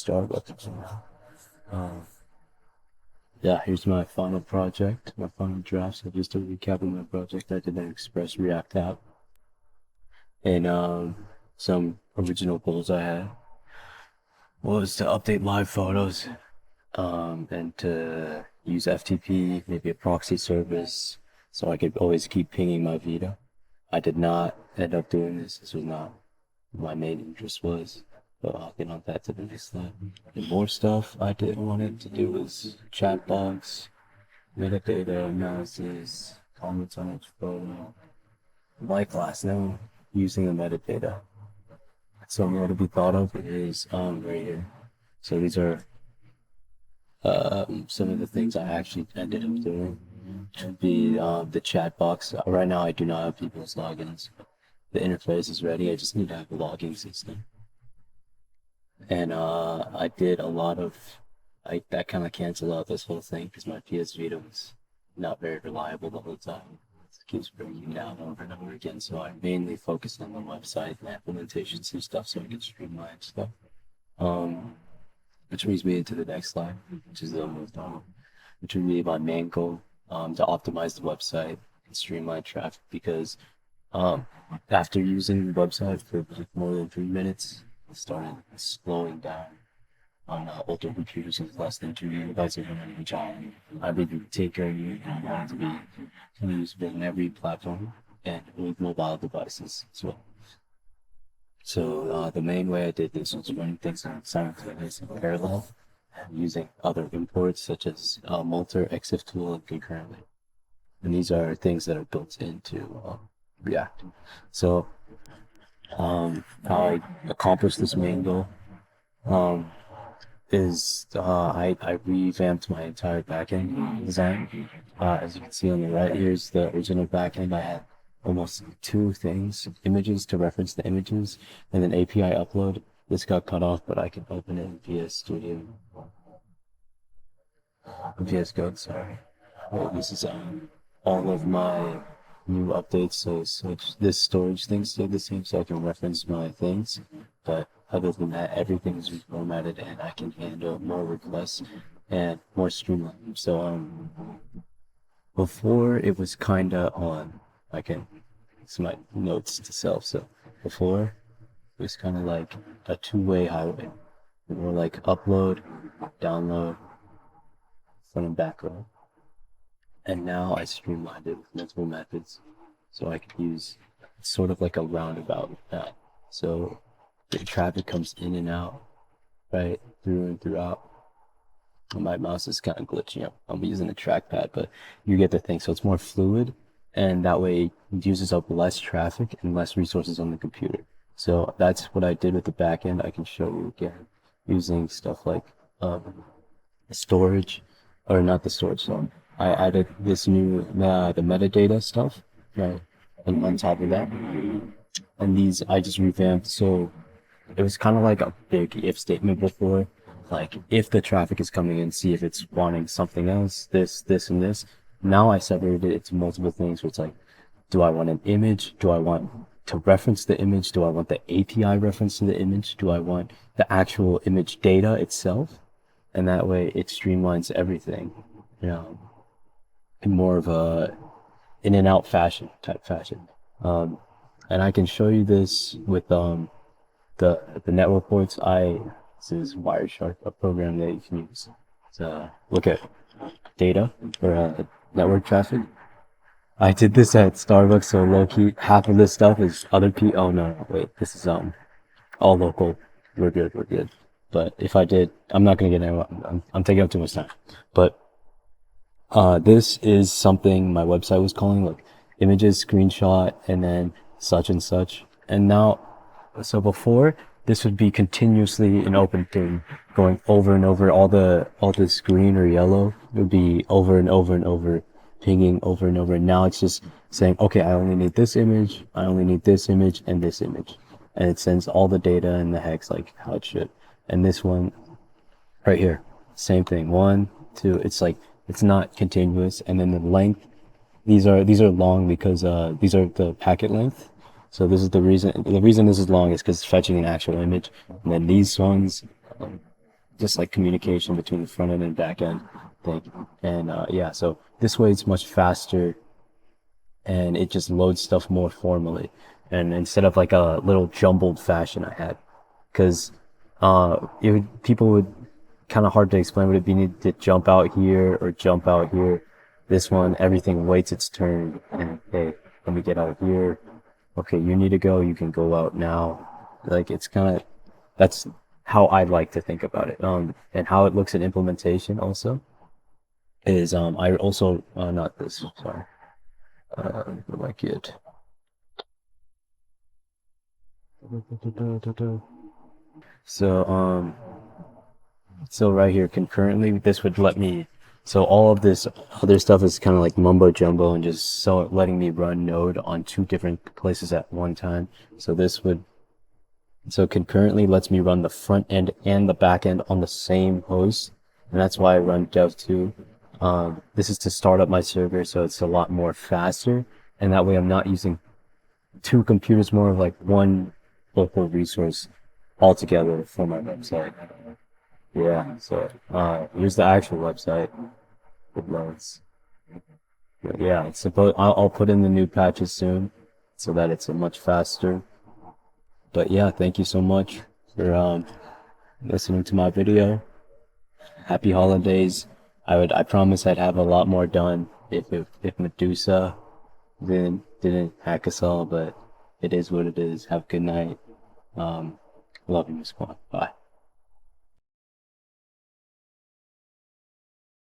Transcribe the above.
Starbucks. Um, yeah, here's my final project, my final draft. So just to recap of my project, I did an Express React app and some original goals I had was to update live photos and to use FTP, maybe a proxy service, so I could always keep pinging my Vita. I did not end up doing this. This was not my main interest was. But I'll get on that to the next slide. And more stuff I did wanted to do was chat box, metadata analysis, comments on each photo. My class now using the metadata. So more to be thought of is right here. So these are some of the things I actually ended up doing. The chat box. Right now I do not have people's logins. The interface is ready. I just need to have a logging system. And I did a lot of, that kind of canceled out this whole thing because my PS Vita was not very reliable the whole time. It keeps breaking down over and over again. So I mainly focused on the website and implementations and stuff so I could streamline stuff. Which brings me into the next slide, which is which would be my main goal, to optimize the website and streamline traffic because after using the website for more than 3 minutes, it started slowing down on older computers with less than 2 gigabytes of memory, which I would take care of you and wanted to be usable in every platform and with mobile devices as well. So the main way I did this was running things on simultaneously in parallel and using other imports such as Multer, EXIF tool, and concurrently. And these are things that are built into React. So how I accomplished this main goal is I revamped my entire backend design. As you can see on the right, here's the original backend. I had almost 2 things, images to reference the images, and then API upload. This got cut off, but I can open it in VS Studio. VS Code, sorry. Well, this is all of my new updates, so this storage thing stayed the same so I can reference my things, but other than that, everything is reformatted and I can handle more requests and more streamlined. So before it was kinda on, I can, it's my notes to self, so before it was kinda like a 2-way highway. More like upload, download, front and back row. And now I streamlined it with multiple methods, so I could use sort of like a roundabout now. So the traffic comes in and out, right, through and throughout. My mouse is kind of glitching up. I'm using a trackpad, but you get the thing. So it's more fluid, and that way it uses up less traffic and less resources on the computer. So that's what I did with the backend. I can show you again using stuff like storage, or not the storage, sorry. I added this new, the metadata stuff, right, and on top of that. And these I just revamped, so it was kind of like a big if statement before. Like, if the traffic is coming in, see if it's wanting something else, this, and this. Now I separated it into multiple things where it's like, do I want an image? Do I want to reference the image? Do I want the API reference to the image? Do I want the actual image data itself? And that way it streamlines everything, you know, in more of a in and out type fashion. And I can show you this with the network ports. This is Wireshark, a program that you can use to look at data for network traffic. I did this at Starbucks, so low key. Half of this stuff is other people. Oh no, wait, this is all local. We're good. But if I did, I'm not gonna get anyone. I'm taking up too much time. But this is something my website was calling like images, screenshot, and then such and such. And now, so before, this would be continuously an open thing going over and over. All this green or yellow would be over and over and over, pinging over and over. And now it's just saying, okay, I only need this image, I only need this image, and this image. And it sends all the data and the hex like how it should. And this one right here, same thing. 1, 2, it's like, it's not continuous. And then the length, these are long because these are the packet length. So this is the reason this is long is because it's fetching an actual image. And then these ones, just like communication between the front end and back end thing. And yeah, so this way it's much faster and it just loads stuff more formally. And instead of like a little jumbled fashion I had, because people would kind of hard to explain. Would it be need to jump out here or jump out here? This one, everything waits its turn, and hey, let me get out here. Okay, you need to go. You can go out now. Like it's kind of that's how I like to think about it. And how it looks at implementation also is I also not this sorry like it. So so right here concurrently this would let me so all of this other stuff is kind of like mumbo jumbo and just so letting me run node on two different places at one time. So this would so concurrently lets me run the front end and the back end on the same host, and that's why I run dev2. This is to start up my server, so it's a lot more faster, and that way I'm not using two computers, more of like one local resource altogether for my website. Yeah, so here's the actual website. It loads. But yeah, it's supposed. I'll put in the new patches soon, so that it's a much faster. But yeah, thank you so much for listening to my video. Happy holidays. I promise I'd have a lot more done if Medusa didn't hack us all, but it is what it is. Have a good night. Love you, Miss Kwan. Bye.